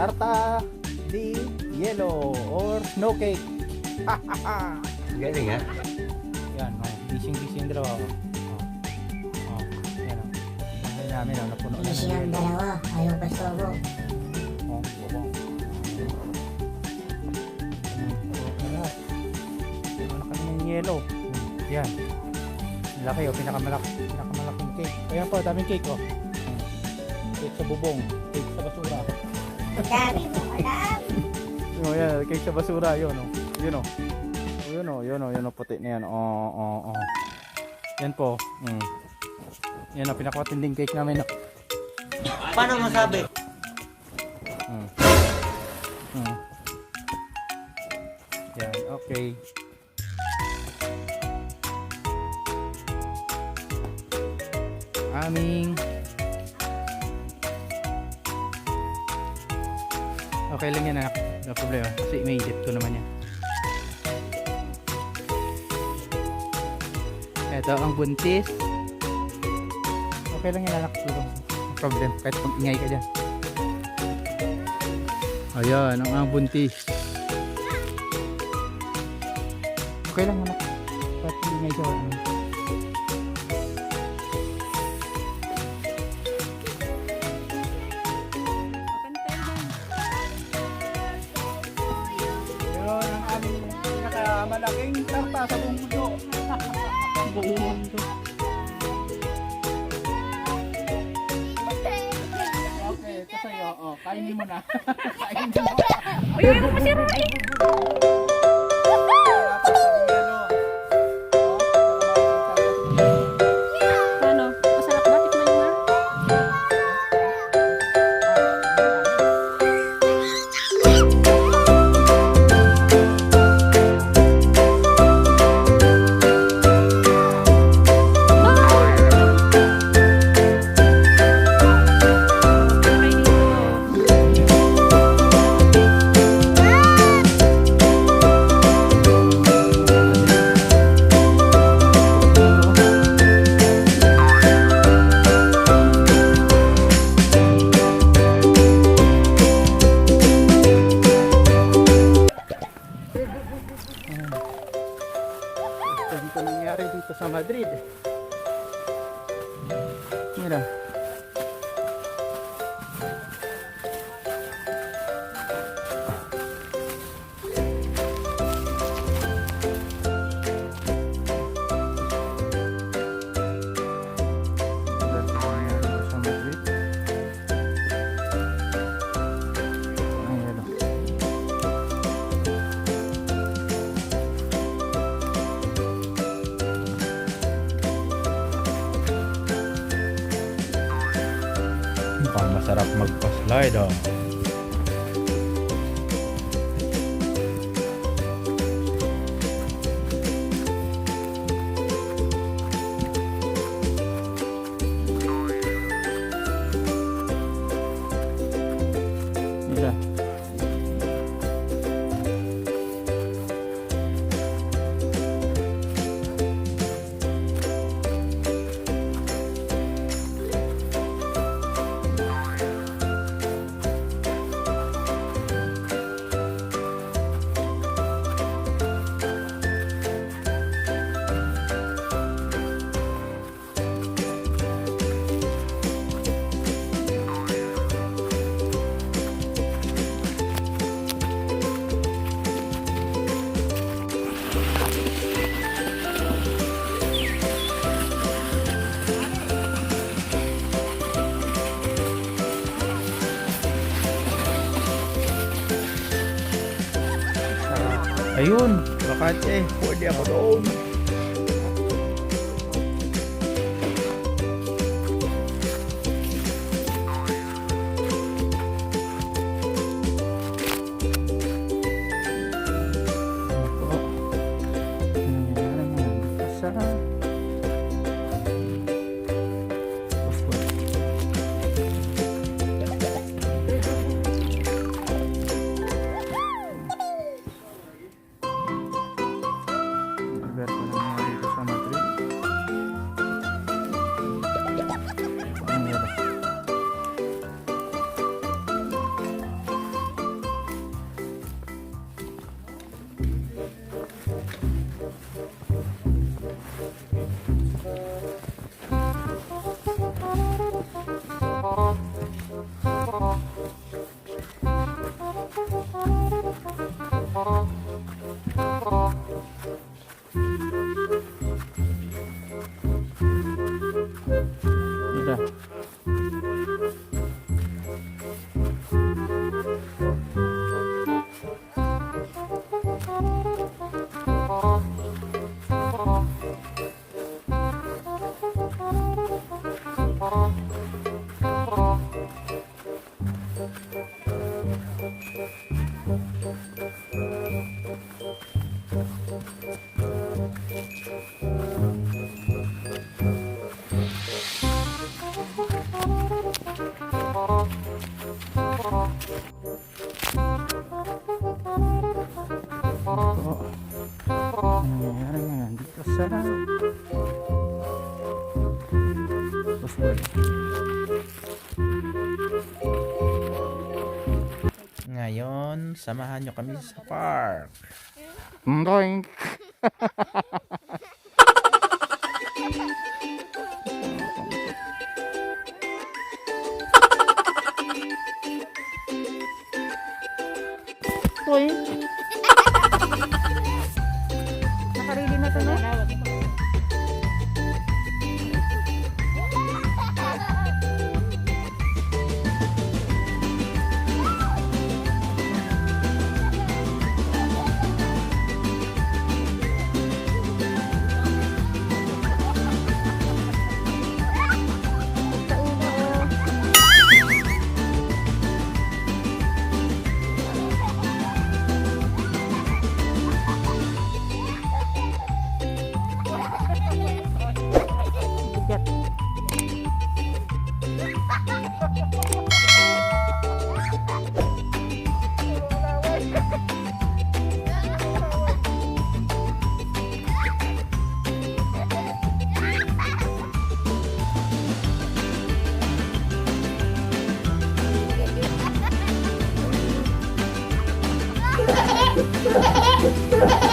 tarta di yellow or snow cake. Galing ha? Yan, bising-bising dalawa. Yan o. Bahay namin o, napuno na ng Siyang yelo. dalawa, ayaw pa sobo. Bubong. Ano kami ng yelo? Yan. Laki o, pinakamalaking cake. Ayan po, daming cake o. Cake sa bubong, cake sa basura. Ang dami mo, alam. Yun, yan, cake sa basura, yun o. Yun o. Yun o, puti na yan. Yan po. Yan o, pinakatinding cake namin o. Paano masabi? Yan, okay. Aming okay lang yan anak, no problema kasi may edit ko naman yan. Ito ang buntis. Okay lang yan anak, no problem kahit kung ingay ka dyan. Ayan ang buntis. Okay lang anak kahit ingay ka. Malaking tarta sa buong mundo. Buong mundo. Okay, ito sa'yo. Kainin mo na. Kainin mo. Uy, ayaw mo masirain. Paano? Masarap ba? Tikman mo nga. Dito nangyari dito sa Madrid. Mira. Sa Madrid. Ayan. Mukhang masarap magpa-slide oh. Mira. Ayun, Makati. Pwede ako doon. Alberto ganda. Nangyayari ngayon dito sa Busway. Ngayon, samahan nyo kami sa park. Doink! Doink! Nakarili na to, no? Ha ha ha!